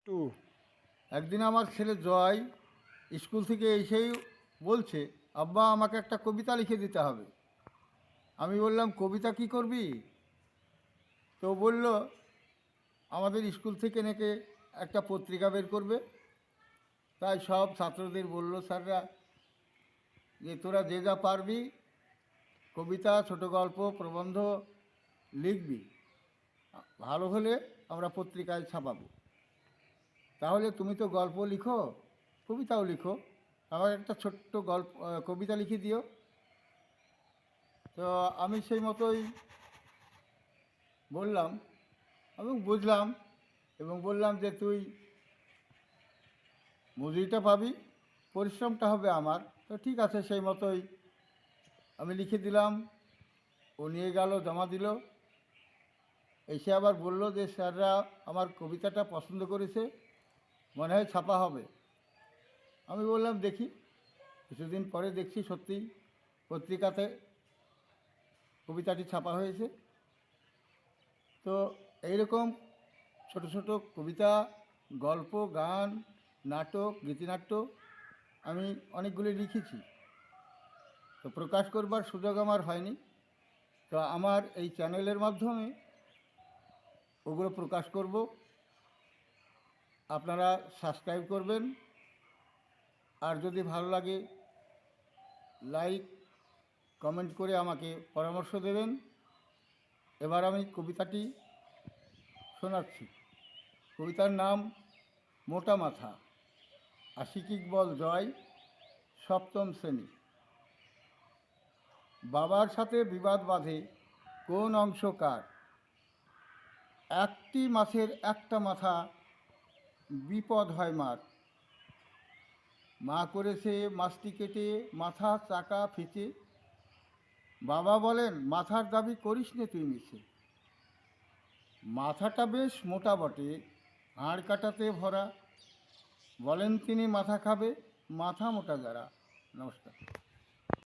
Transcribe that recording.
Two. একদিন আমার ছেলে জয় স্কুল থেকে এসেই বলছে, আব্বা আমাকে একটা কবিতা লিখে দিতে হবে। আমি বললাম, কবিতা কি করবি? তো বলল, আমাদের স্কুল থেকে নাকি একটা পত্রিকা বের করবে। তাই সব ছাত্রদের বলল স্যাররা যে তোরা যে যা পারবি কবিতা, ছোট গল্প, প্রবন্ধ লিখবি, ভালো হলে আমরা পত্রিকায় ছাপাবো। তাহলে তুমি তো গল্প লিখো, কবিতাও লিখো, আমার একটা ছোট্ট গল্প কবিতা লিখে দিও। তো আমি সেই মতোই বললাম এবং বুঝলাম এবং বললাম যে তুই মজুরিটা পাবি, পরিশ্রমটা হবে আমার। তো ঠিক আছে, সেই মতোই আমি লিখে দিলাম। ও নিয়ে গেল, জমা দিল। এসে আবার বলল যে স্যাররা আমার কবিতাটা পছন্দ করেছে, মনে হয় ছাপা হবে। আমি বললাম দেখি। কিছুদিন পরে দেখছি সত্যিই পত্রিকাতে কবিতাটি ছাপা হয়েছে। তো এইরকম ছোট ছোট কবিতা, গল্প, গান, নাটক, গীতিনাট্য আমি অনেকগুলি লিখেছি। তো প্রকাশ করবার সুযোগ আমার হয়নি। তো আমার এই চ্যানেলের মাধ্যমে ওগুলো প্রকাশ করব। আপনারা সাবস্ক্রাইব করবেন, আর যদি ভালো লাগে লাইক কমেন্ট করে আমাকে পরামর্শ দেবেন। এবার আমি কবিতাটি শোনাচ্ছি। কবিতার নাম মোটা মাথা। আশিক ইকবল জয়, সপ্তম শ্রেণী। বাবার সাথে বিবাদ বাঁধে কোন অংশ কার? একটি মাছের একটা মাথা, বিপদ হয় মার। মা করেছে মাছটি কেটে, মাথা চাকা ফিচে। বাবা বলেন, মাথার দাবি করিস নে তুই মিছে। মাথাটা বেশ মোটা বটে, হাড় কাটাতে ভরা। বলেন তিনি মাথা খাবে, মাথা মোটা যারা। নমস্কার।